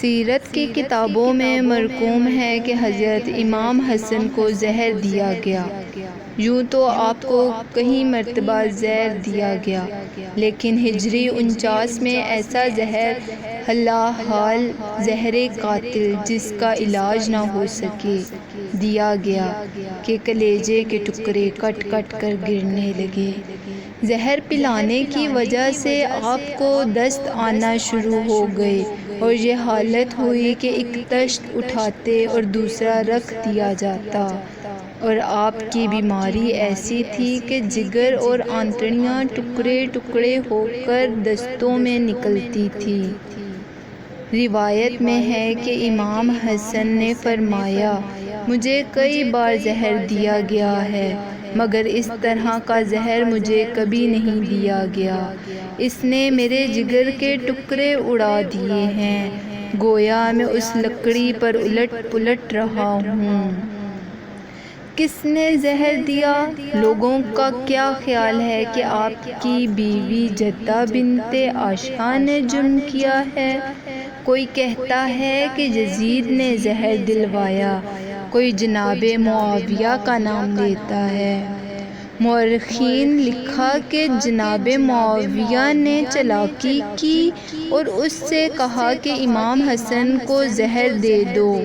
سیرت کی کتابوں میں مرقوم ہے کہ حضرت امام حسن کو زہر دیا گیا۔ یوں تو آپ کو کئی مرتبہ زہر دیا گیا، لیکن ہجری 49 میں ایسا زہر حال زہر قاتل جس کا علاج نہ ہو سکے دیا گیا کہ کلیجے کے ٹکڑے کٹ کٹ کر گرنے لگے۔ زہر پلانے کی وجہ سے آپ کو دست آنا شروع ہو گئے اور یہ حالت ہوئی کہ ایک تشت اٹھاتے اور دوسرا رکھ دیا جاتا، اور آپ کی بیماری ایسی تھی کہ جگر اور آنتڑیاں ٹکڑے ٹکڑے ہو کر دستوں میں نکلتی تھی۔ روایت میں ہے کہ امام حسن نے فرمایا، مجھے کئی بار زہر دیا گیا ہے مگر اس طرح کا زہر مجھے کبھی نہیں دیا گیا۔ اس نے میرے جگر کے ٹکڑے اڑا دیے ہیں، گویا میں اس لکڑی پر الٹ پلٹ رہا ہوں۔ کس نے زہر دیا؟ لوگوں کا کیا خیال ہے کہ آپ کی بیوی جدہ بنت عائشہ نے جرم کیا ہے؟ کوئی کہتا ہے کہ یزید نے زہر دلوایا، کوئی جناب معاویہ کا نام لیتا ہے۔ مورخین لکھا کہ جناب معاویہ نے چالاکی کی اور اس سے کہا کہ امام حسن کو زہر دے دو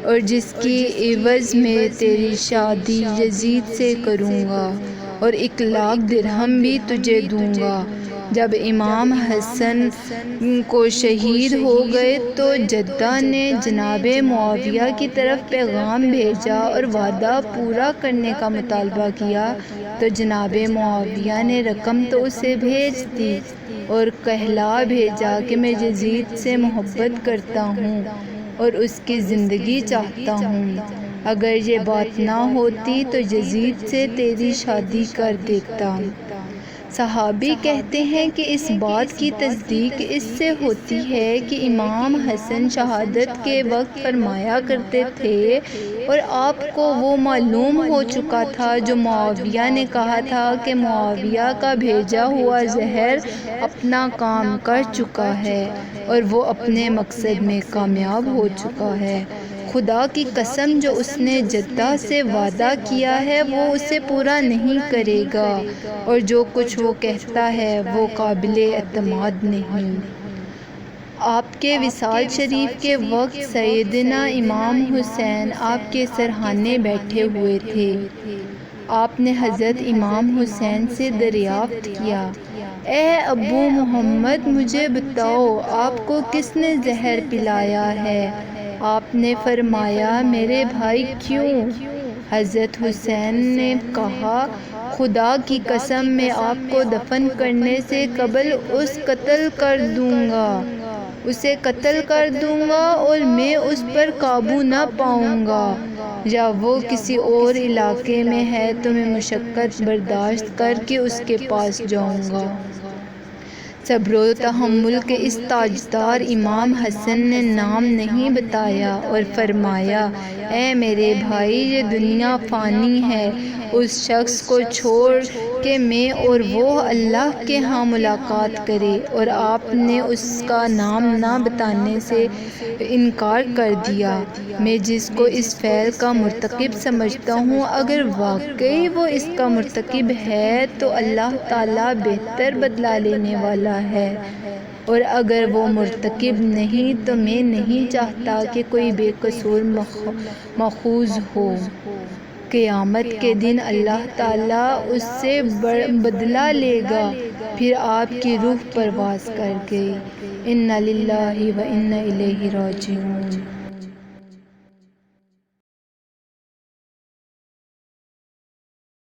اور جس کی عوض میں تیری شادی یزید سے کروں گا اور 1,00,000 درہم بھی تجھے دوں گا۔ جب امام حسن کو شہید ہو گئے تو جدہ نے جناب معاویہ کی طرف پیغام بھیجا اور وعدہ پورا کرنے کا مطالبہ کیا، تو جناب معاویہ نے رقم تو اسے بھیج دی اور کہلا بھیجا کہ میں یزید سے محبت کرتا ہوں اور اس کی زندگی چاہتا ہوں، اگر یہ بات نہ ہوتی تو یزید سے تیری شادی کر دیتا۔ صحابی کہتے ہیں کہ اس بات کی تصدیق اس سے ہوتی ہے کہ امام حسن شہادت کے وقت فرمایا کرتے تھے اور آپ کو وہ معلوم ہو چکا تھا جو معاویہ نے کہا تھا کہ معاویہ کا بھیجا ہوا زہر اپنا کام کر چکا ہے اور وہ اپنے مقصد میں کامیاب ہو چکا ہے۔ خدا کی قسم، جو اس نے جدہ سے وعدہ کیا ہے وہ اسے پورا نہیں کرے گا، اور جو کچھ وہ کہتا ہے وہ قابل اعتماد نہیں۔ آپ کے وصال شریف کے وقت سیدنا امام حسین آپ کے سرہانے بیٹھے ہوئے تھے۔ آپ نے حضرت امام حسین سے دریافت کیا، اے ابو محمد، مجھے بتاؤ آپ کو کس نے زہر پلایا ہے؟ آپ نے فرمایا، میرے بھائی کیوں؟ حضرت حسین نے کہا، خدا کی قسم میں آپ کو دفن کرنے سے قبل اسے قتل کر دوں گا اور میں اس پر قابو نہ پاؤں گا، یا وہ کسی اور علاقے میں ہے تو میں مشقت برداشت کر کے اس کے پاس جاؤں گا۔ صبر و تحمل کے اس تاجدار امام حسن نے نام نہیں بتایا اور فرمایا، اے میرے بھائی، یہ دنیا فانی ہے، اس شخص کو چھوڑ کہ میں اور وہ اللہ کے ہاں ملاقات کرے، اور آپ نے اس کا نام نہ بتانے سے انکار کر دیا۔ میں جس کو اس فعل کا مرتکب سمجھتا ہوں، اگر واقعی وہ اس کا مرتکب ہے تو اللہ تعالیٰ بہتر بدلہ لینے والا ہے، اور اگر وہ مرتکب نہیں تو میں نہیں چاہتا کہ کوئی بے قصور ماخوذ ہو۔ قیامت کے دن اللہ تعالیٰ اس سے بدلہ لے گا۔ پھر آپ کی روح پرواز کر گئی۔ انا للہ و انا الیہ راجعون۔